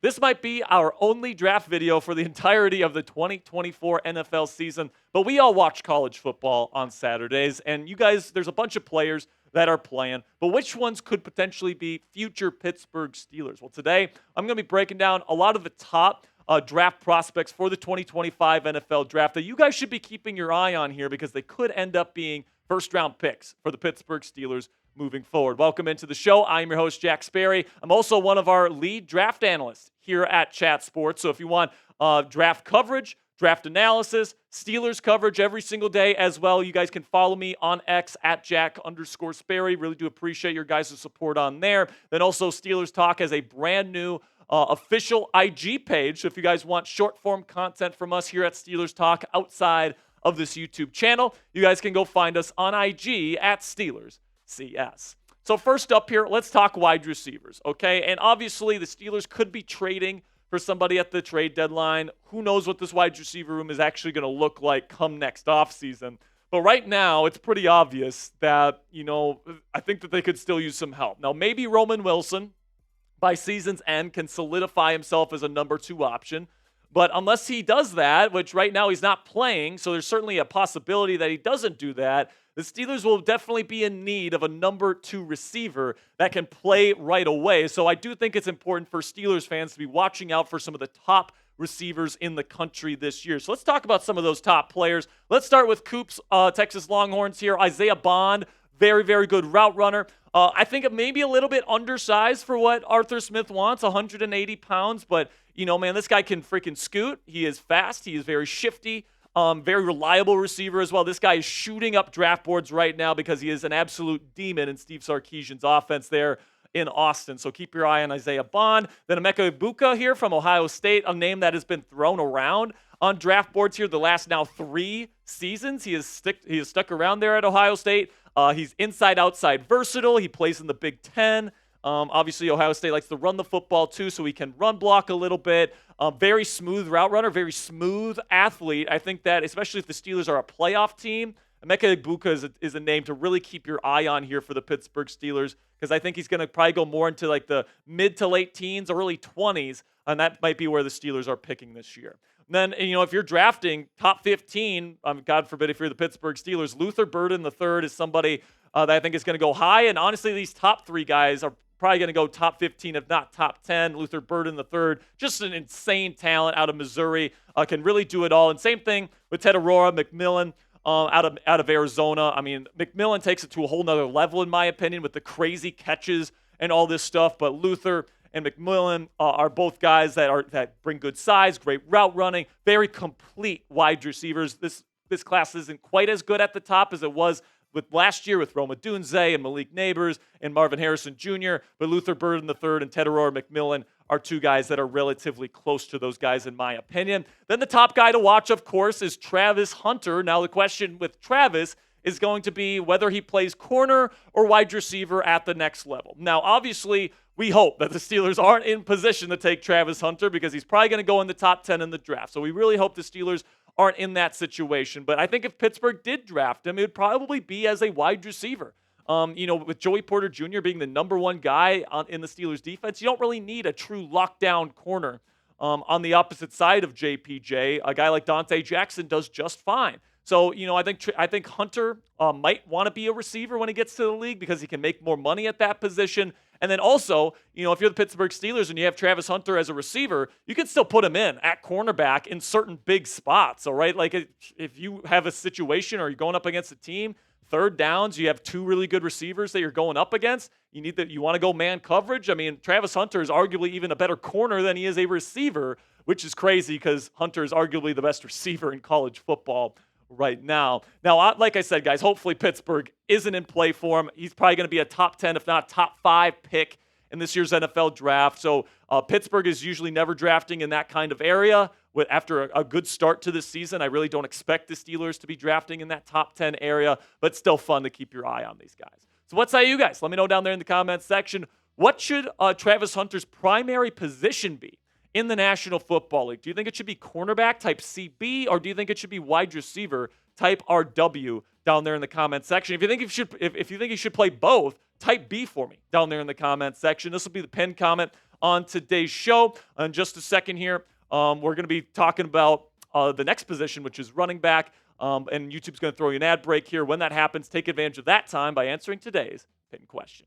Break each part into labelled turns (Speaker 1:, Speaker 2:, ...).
Speaker 1: This might be our only draft video for the entirety of the 2024 NFL season, but we all watch college football on Saturdays, and you guys, there's a bunch of players that are playing, but which ones could potentially be future Pittsburgh Steelers? Well, today I'm going to be breaking down a lot of the top draft prospects for the 2025 NFL draft that you guys should be keeping your eye on here because they could end up being first-round picks for the Pittsburgh Steelers moving forward. Welcome into the show. I'm your host, Jack Sperry. I'm also one of our lead draft analysts here at Chat Sports. So if you want draft coverage, draft analysis, Steelers coverage every single day as well, you guys can follow me on X at Jack_Sperry. Really do appreciate your guys' support on there. Then also Steelers Talk has a brand new official IG page. So if you guys want short-form content from us here at Steelers Talk outside of this YouTube channel, you guys can go find us on IG at Steelers CS. So first up here, let's talk wide receivers, okay? And obviously the Steelers could be trading for somebody at the trade deadline. Who knows what this wide receiver room is actually going to look like come next offseason. But right now, it's pretty obvious that, I think that they could still use some help. Now, maybe Roman Wilson, by season's end, can solidify himself as a number 2 option. But unless he does that, which right now he's not playing, so there's certainly a possibility that he doesn't do that, the Steelers will definitely be in need of a number 2 receiver that can play right away. So I do think it's important for Steelers fans to be watching out for some of the top receivers in the country this year. So let's talk about some of those top players. Let's start with Coops, Texas Longhorns here. Isaiah Bond, very, very good route runner. I think it may be a little bit undersized for what Arthur Smith wants, 180 pounds. But, man, this guy can freaking scoot. He is fast. He is very shifty. Very reliable receiver as well. This guy is shooting up draft boards right now because he is an absolute demon in Steve Sarkisian's offense there in Austin. So keep your eye on Isaiah Bond. Then Emeka Egbuka here from Ohio State, a name that has been thrown around on draft boards here the last now 3 seasons. He has stuck around there at Ohio State. He's inside-outside versatile. He plays in the Big Ten. Obviously, Ohio State likes to run the football too, so he can run block a little bit. Very smooth route runner, very smooth athlete. I think that, especially if the Steelers are a playoff team, Emeka Egbuka is a name to really keep your eye on here for the Pittsburgh Steelers because I think he's going to probably go more into like the mid to late teens, early 20s, and that might be where the Steelers are picking this year. And then, if you're drafting top 15, God forbid if you're the Pittsburgh Steelers, Luther Burden III is somebody that I think is going to go high. And honestly, these top 3 guys are probably going to go top 15, if not top 10. Luther Burden III, just an insane talent out of Missouri, can really do it all. And same thing with Ted Aurora, McMillan out of Arizona. I mean, McMillan takes it to a whole nother level, in my opinion, with the crazy catches and all this stuff. But Luther and McMillan are both guys that bring good size, great route running, very complete wide receivers. This class isn't quite as good at the top as it was with last year with Rome Odunze and Malik Neighbors and Marvin Harrison Jr., but Luther Burden III and Ted Aurora McMillan are 2 guys that are relatively close to those guys in my opinion. Then the top guy to watch, of course, is Travis Hunter. Now the question with Travis is going to be whether he plays corner or wide receiver at the next level. Now, obviously, we hope that the Steelers aren't in position to take Travis Hunter because he's probably going to go in the top 10 in the draft. So we really hope the Steelers aren't in that situation. But I think if Pittsburgh did draft him, it would probably be as a wide receiver. With Joey Porter Jr. being the number 1 guy in the Steelers defense, you don't really need a true lockdown corner. On the opposite side of JPJ, a guy like Dante Jackson does just fine. So, I think Hunter might want to be a receiver when he gets to the league because he can make more money at that position. And then also, if you're the Pittsburgh Steelers and you have Travis Hunter as a receiver, you can still put him in at cornerback in certain big spots, all right? Like if you have a situation or you're going up against a team, third downs, you have 2 really good receivers that you're going up against, you want to go man coverage. I mean, Travis Hunter is arguably even a better corner than he is a receiver, which is crazy because Hunter is arguably the best receiver in college football right now. Now, like I said, guys, hopefully Pittsburgh isn't in play for him. He's probably going to be a top 10, if not top 5 pick in this year's NFL draft. So Pittsburgh is usually never drafting in that kind of area. After a good start to this season, I really don't expect the Steelers to be drafting in that top 10 area, but still fun to keep your eye on these guys. So what say you guys? Let me know down there in the comments section. What should Travis Hunter's primary position be in the National Football League? Do you think it should be cornerback type CB, or do you think it should be wide receiver type RW down there in the comment section? If you think he should play both, type B for me down there in the comment section. This will be the pinned comment on today's show. In just a second here, we're going to be talking about the next position, which is running back. And YouTube's going to throw you an ad break here. When that happens, take advantage of that time by answering today's pin question.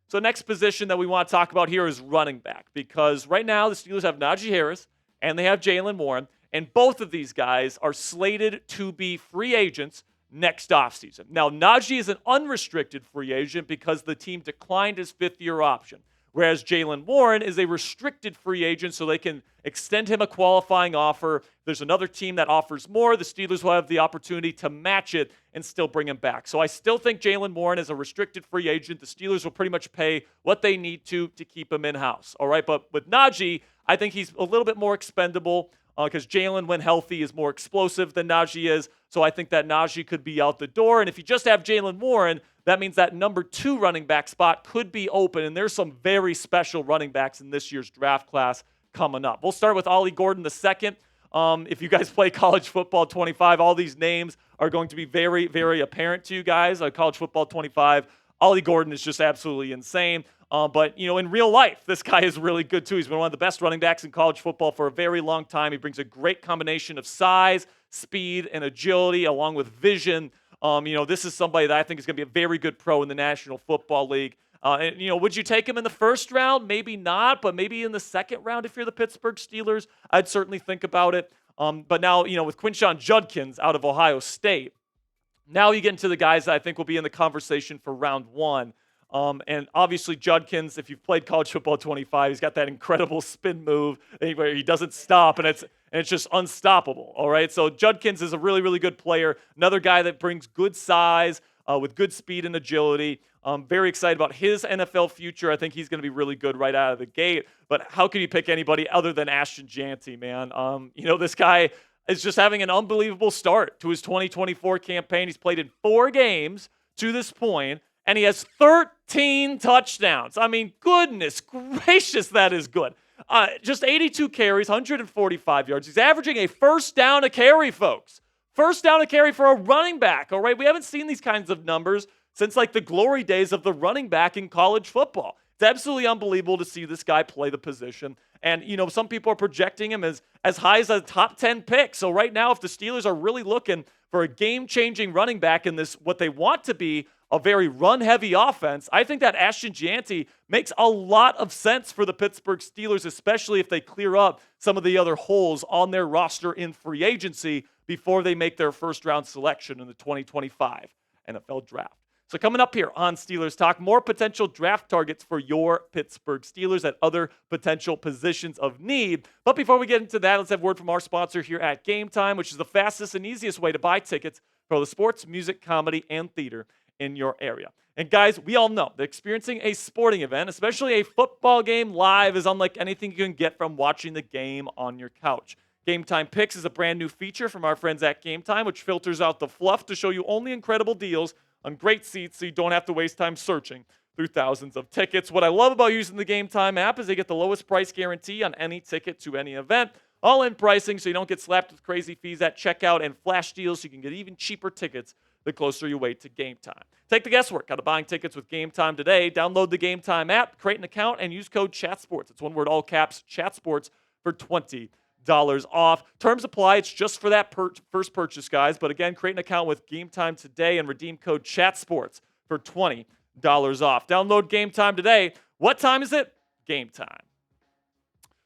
Speaker 1: So next position that we want to talk about here is running back, because right now the Steelers have Najee Harris and they have Jaylen Warren, and both of these guys are slated to be free agents next offseason. Now, Najee is an unrestricted free agent because the team declined his fifth-year option, whereas Jaylen Warren is a restricted free agent, so they can extend him a qualifying offer. If there's another team that offers more, the Steelers will have the opportunity to match it and still bring him back. So I still think Jaylen Warren is a restricted free agent. The Steelers will pretty much pay what they need to keep him in-house. All right, but with Najee, I think he's a little bit more expendable because Jaylen, when healthy, is more explosive than Najee is. So I think that Najee could be out the door. And if you just have Jaylen Warren, that means that number 2 running back spot could be open. And there's some very special running backs in this year's draft class coming up. We'll start with Ollie Gordon II. If you guys play College Football 25, all these names are going to be very, very apparent to you guys. College Football 25, Ollie Gordon is just absolutely insane. But, in real life, this guy is really good, too. He's been one of the best running backs in college football for a very long time. He brings a great combination of size, speed, and agility, along with vision. This is somebody that I think is going to be a very good pro in the National Football League. Would you take him in the first round? Maybe not, but maybe in the second round if you're the Pittsburgh Steelers. I'd certainly think about it. But now, with Quinshon Judkins out of Ohio State, now you get into the guys that I think will be in the conversation for round 1. And obviously Judkins, if you've played College Football 25, he's got that incredible spin move where he doesn't stop, and it's just unstoppable, all right? So Judkins is a really, really good player, another guy that brings good size with good speed and agility. I'm very excited about his NFL future. I think he's going to be really good right out of the gate. But how can you pick anybody other than Ashton Jeanty, man? This guy is just having an unbelievable start to his 2024 campaign. He's played in 4 games to this point, and he has 13 touchdowns. I mean, goodness gracious, that is good. Just 82 carries, 145 yards. He's averaging a first down a carry, folks. First down a carry for a running back, all right? We haven't seen these kinds of numbers since the glory days of the running back in college football. It's absolutely unbelievable to see this guy play the position. And, some people are projecting him as high as a top 10 pick. So right now, if the Steelers are really looking for a game-changing running back in this, what they want to be a very run-heavy offense, I think that Ashton Jeanty makes a lot of sense for the Pittsburgh Steelers, especially if they clear up some of the other holes on their roster in free agency before they make their first-round selection in the 2025 NFL Draft. So coming up here on Steelers Talk, more potential draft targets for your Pittsburgh Steelers at other potential positions of need. But before we get into that, let's have word from our sponsor here at Game Time, which is the fastest and easiest way to buy tickets for the sports, music, comedy, and theater in your area. And guys, we all know that experiencing a sporting event, especially a football game live, is unlike anything you can get from watching the game on your couch. Game Time Picks is a brand new feature from our friends at Game Time, which filters out the fluff to show you only incredible deals on great seats so you don't have to waste time searching through thousands of tickets. What I love about using the Game Time app is they get the lowest price guarantee on any ticket to any event. All-in pricing so you don't get slapped with crazy fees at checkout, and flash deals so you can get even cheaper tickets the closer you wait to game time. Take the guesswork out of buying tickets with Game Time today. Download the Game Time app, create an account, and use code CHATSPORTS. It's one word, all caps, CHATSPORTS, for $20 off. Terms apply. It's just for that first purchase, guys. But again, create an account with Game Time today and redeem code CHATSPORTS for $20 off. Download Game Time today. What time is it? Game time.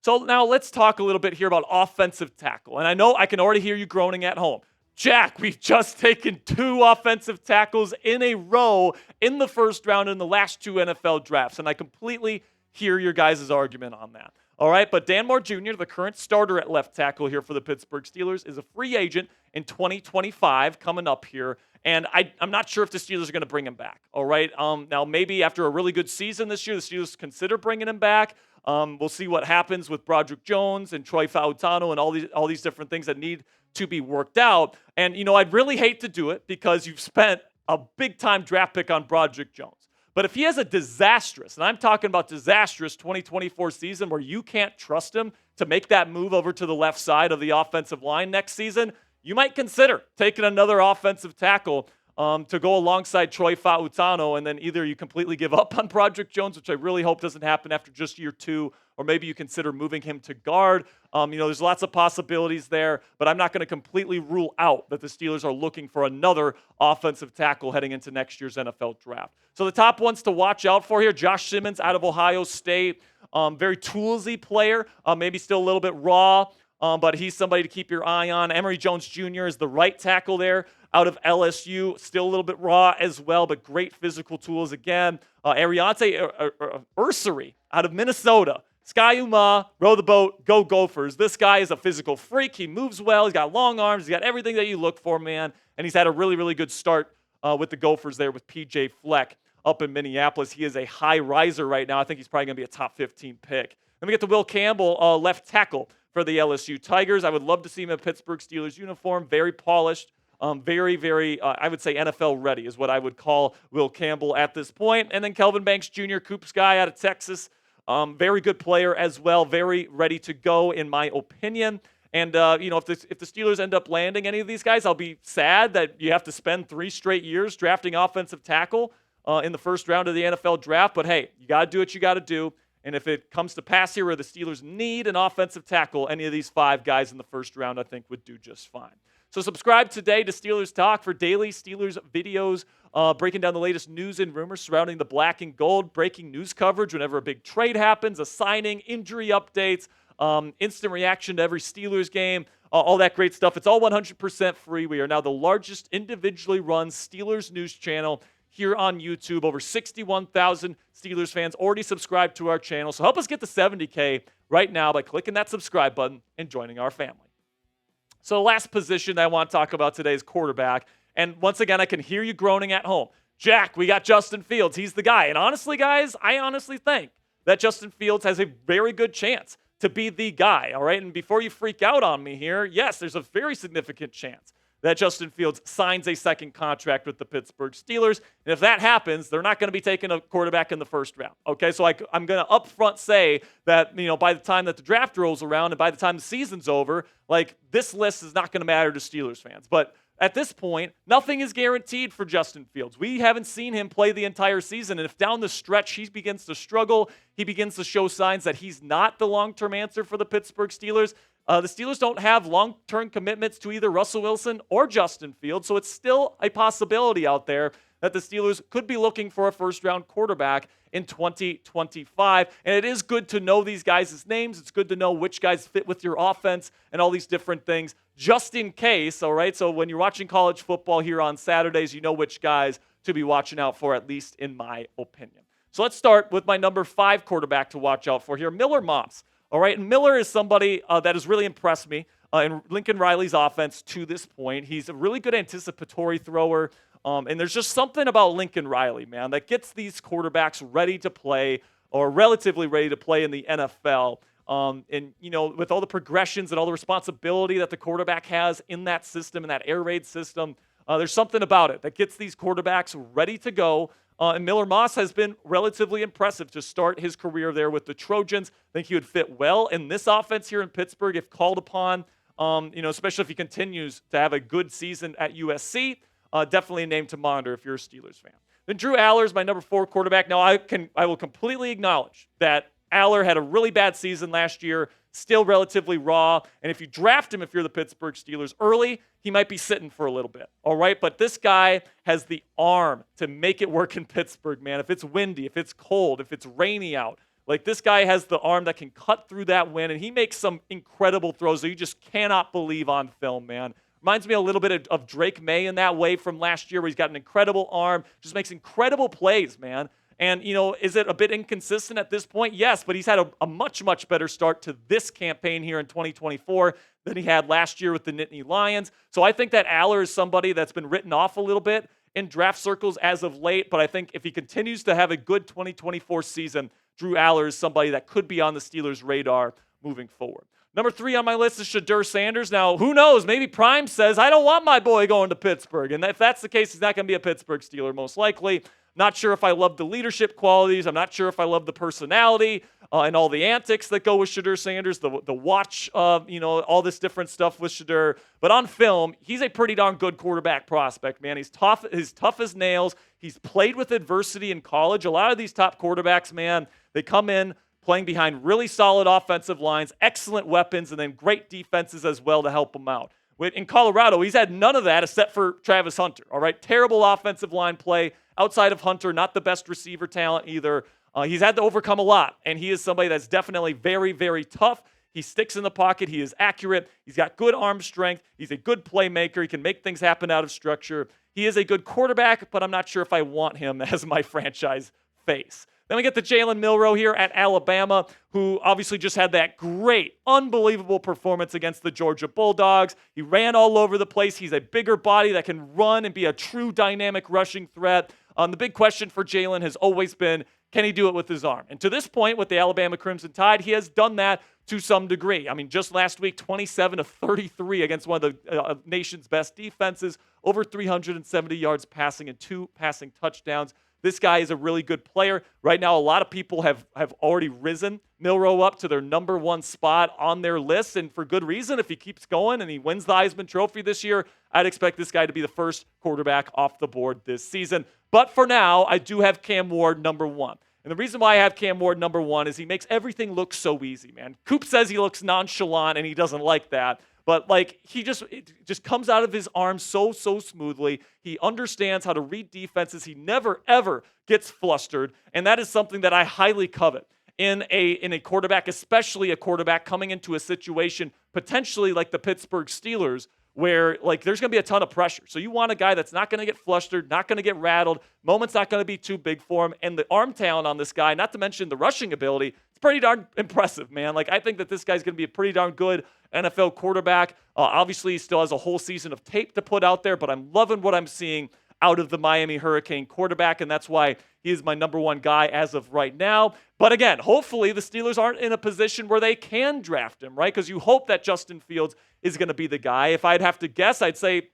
Speaker 1: So now let's talk a little bit here about offensive tackle. And I know I can already hear you groaning at home. Jack, we've just taken 2 offensive tackles in a row in the first round in the last 2 NFL drafts. And I completely hear your guys' argument on that. All right, but Dan Moore Jr., the current starter at left tackle here for the Pittsburgh Steelers, is a free agent in 2025 coming up here. And I'm not sure if the Steelers are going to bring him back. All right, now maybe after a really good season this year, the Steelers consider bringing him back. We'll see what happens with Broderick Jones and Troy Fautano and all these different things that need to be worked out. And, I'd really hate to do it because you've spent a big-time draft pick on Broderick Jones. But if he has a disastrous, and I'm talking about disastrous 2024 season where you can't trust him to make that move over to the left side of the offensive line next season, you might consider taking another offensive tackle to go alongside Troy Fautano, and then either you completely give up on Broderick Jones, which I really hope doesn't happen after just year 2, or maybe you consider moving him to guard. There's lots of possibilities there, but I'm not going to completely rule out that the Steelers are looking for another offensive tackle heading into next year's NFL draft. So the top ones to watch out for here, Josh Simmons out of Ohio State. Very toolsy player, maybe still a little bit raw, but he's somebody to keep your eye on. Emory Jones Jr. is the right tackle there out of LSU, still a little bit raw as well, but great physical tools again. Ariante Ursary out of Minnesota. Sky Uma, row the boat, go Gophers. This guy is a physical freak. He moves well. He's got long arms. He's got everything that you look for, man. And he's had a really, really good start with the Gophers there with P.J. Fleck up in Minneapolis. He is a high riser right now. I think he's probably going to be a top 15 pick. Then we get to Will Campbell, left tackle for the LSU Tigers. I would love to see him in a Pittsburgh Steelers uniform. Very polished. Very, very, I would say NFL ready is what I would call Will Campbell at this point. And then Kelvin Banks Jr., Coops guy out of Texas. Very good player as well. Very ready to go, in my opinion. And, if the Steelers end up landing any of these guys, I'll be sad that you have to spend 3 straight years drafting offensive tackle in the first round of the NFL draft. But, hey, you got to do what you got to do. And if it comes to pass here where the Steelers need an offensive tackle, any of these 5 guys in the first round I think would do just fine. So subscribe today to Steelers Talk for daily Steelers videos, breaking down the latest news and rumors surrounding the black and gold, breaking news coverage whenever a big trade happens, a signing, injury updates, instant reaction to every Steelers game, all that great stuff. It's all 100% free. We are now the largest individually run Steelers news channel here on YouTube. Over 61,000 Steelers fans already subscribed to our channel. So help us get to 70K right now by clicking that subscribe button and joining our family. So the last position I want to talk about today is quarterback. And once again, I can hear you groaning at home. Jack, we got Justin Fields. He's the guy. And honestly, guys, I honestly think that Justin Fields has a very good chance to be the guy, all right? And before you freak out on me here, yes, there's a very significant chance that Justin Fields signs a second contract with the Pittsburgh Steelers. And if that happens, they're not going to be taking a quarterback in the first round. Okay, so I'm going to upfront say that, by the time that the draft rolls around and by the time the season's over, this list is not going to matter to Steelers fans. But at this point, nothing is guaranteed for Justin Fields. We haven't seen him play the entire season. And if down the stretch he begins to struggle, he begins to show signs that he's not the long-term answer for the Pittsburgh Steelers, the Steelers don't have long-term commitments to either Russell Wilson or Justin Fields, so it's still a possibility out there that the Steelers could be looking for a first-round quarterback in 2025. And it is good to know these guys' names. It's good to know which guys fit with your offense and all these different things, just in case, all right? So when you're watching college football here on Saturdays, you know which guys to be watching out for, at least in my opinion. So let's start with my number 5 quarterback to watch out for here, Miller Mops. All right, and Miller is somebody that has really impressed me in Lincoln Riley's offense to this point. He's a really good anticipatory thrower, and there's just something about Lincoln Riley, man, that gets these quarterbacks ready to play or relatively ready to play in the NFL. And, with all the progressions and all the responsibility that the quarterback has in that system, in that air raid system, there's something about it that gets these quarterbacks ready to go. And Miller Moss has been relatively impressive to start his career there with the Trojans. I think he would fit well in this offense here in Pittsburgh if called upon, especially if he continues to have a good season at USC. Definitely a name to monitor if you're a Steelers fan. Then Drew Aller is my number 4 quarterback. Now, I will completely acknowledge that Aller had a really bad season last year, still relatively raw. And if you draft him, if you're the Pittsburgh Steelers early, he might be sitting for a little bit, all right? But this guy has the arm to make it work in Pittsburgh, man. If it's windy, if it's cold, if it's rainy out, this guy has the arm that can cut through that wind, and he makes some incredible throws that you just cannot believe on film, man. Reminds me a little bit of Drake May in that way from last year where he's got an incredible arm, just makes incredible plays, man. And, is it a bit inconsistent at this point? Yes, but he's had a much, much better start to this campaign here in 2024 than he had last year with the Nittany Lions. So I think that Aller is somebody that's been written off a little bit in draft circles as of late, but I think if he continues to have a good 2024 season, Drew Aller is somebody that could be on the Steelers' radar moving forward. Number 3 on my list is Shedeur Sanders. Now, who knows? Maybe Prime says, I don't want my boy going to Pittsburgh. And if that's the case, he's not going to be a Pittsburgh Steeler, most likely. Not sure if I love the leadership qualities. I'm not sure if I love the personality and all the antics that go with Shedeur Sanders, the watch of, all this different stuff with Shedeur. But on film, he's a pretty darn good quarterback prospect, man. He's tough as nails. He's played with adversity in college. A lot of these top quarterbacks, man, they come in playing behind really solid offensive lines, excellent weapons, and then great defenses as well to help them out. In Colorado, he's had none of that except for Travis Hunter, all right? Terrible offensive line play. Outside of Hunter, not the best receiver talent either. He's had to overcome a lot, and he is somebody that's definitely very, very tough. He sticks in the pocket. He is accurate. He's got good arm strength. He's a good playmaker. He can make things happen out of structure. He is a good quarterback, but I'm not sure if I want him as my franchise face. Then we get to Jalen Milroe here at Alabama, who obviously just had that great, unbelievable performance against the Georgia Bulldogs. He ran all over the place. He's a bigger body that can run and be a true dynamic rushing threat. The big question for Jalen has always been, can he do it with his arm? And to this point, with the Alabama Crimson Tide, he has done that to some degree. I mean, just last week, 27 of 33 against one of the nation's best defenses, over 370 yards passing and 2 passing touchdowns. This guy is a really good player. Right now, a lot of people have already risen Milroe up to their number 1 spot on their list, and for good reason. If he keeps going and he wins the Heisman Trophy this year, I'd expect this guy to be the first quarterback off the board this season. But for now, I do have Cam Ward number 1. And the reason why I have Cam Ward number 1 is he makes everything look so easy, man. Coop says he looks nonchalant, and he doesn't like that. But, it just comes out of his arms so smoothly. He understands how to read defenses. He never, ever gets flustered. And that is something that I highly covet in a quarterback, especially a quarterback coming into a situation potentially like the Pittsburgh Steelers, where, there's going to be a ton of pressure. So you want a guy that's not going to get flustered, not going to get rattled, moment's not going to be too big for him. And the arm talent on this guy, not to mention the rushing ability, it's pretty darn impressive, man. I think that this guy's going to be a pretty darn good NFL quarterback. Obviously, he still has a whole season of tape to put out there, but I'm loving what I'm seeing out of the Miami Hurricane quarterback, and that's why he is my number 1 guy as of right now. But again, hopefully the Steelers aren't in a position where they can draft him, right? Because you hope that Justin Fields is going to be the guy. If I'd have to guess, I'd say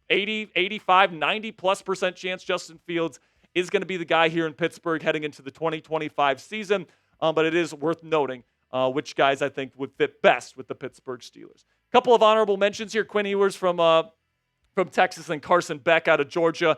Speaker 1: 80, 85, 90+% chance Justin Fields is going to be the guy here in Pittsburgh heading into the 2025 season. But it is worth noting which guys I think would fit best with the Pittsburgh Steelers. A couple of honorable mentions here. Quinn Ewers from Texas and Carson Beck out of Georgia.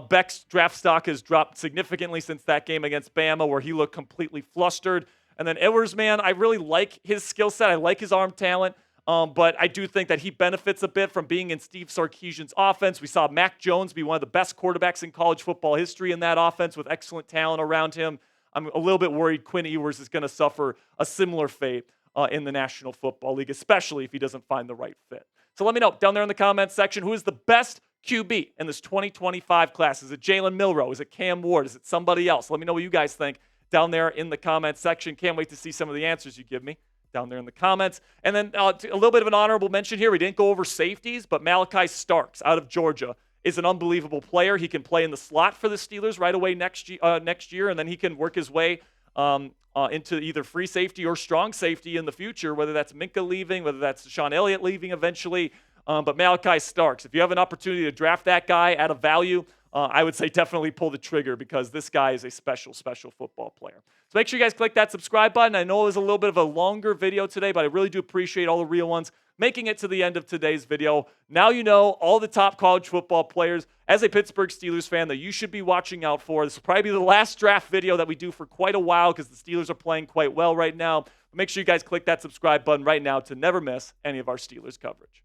Speaker 1: Beck's draft stock has dropped significantly since that game against Bama where he looked completely flustered. And then Ewers, man, I really like his skill set. I like his arm talent. But I do think that he benefits a bit from being in Steve Sarkisian's offense. We saw Mac Jones be one of the best quarterbacks in college football history in that offense with excellent talent around him. I'm a little bit worried Quinn Ewers is going to suffer a similar fate in the National Football League, especially if he doesn't find the right fit. So let me know down there in the comments section, who is the best QB in this 2025 class? Is it Jalen Milroe? Is it Cam Ward? Is it somebody else? Let me know what you guys think down there in the comments section. Can't wait to see some of the answers you give me down there in the comments. And then a little bit of an honorable mention here. We didn't go over safeties, but Malachi Starks out of Georgia is an unbelievable player. He can play in the slot for the Steelers right away next year, and then he can work his way into either free safety or strong safety in the future, whether that's Minka leaving, whether that's Sean Elliott leaving eventually. But Malachi Starks, if you have an opportunity to draft that guy at a value, I would say definitely pull the trigger because this guy is a special, special football player. So make sure you guys click that subscribe button. I know it was a little bit of a longer video today, but I really do appreciate all the real ones making it to the end of today's video. Now you know all the top college football players as a Pittsburgh Steelers fan that you should be watching out for. This will probably be the last draft video that we do for quite a while because the Steelers are playing quite well right now. Make sure you guys click that subscribe button right now to never miss any of our Steelers coverage.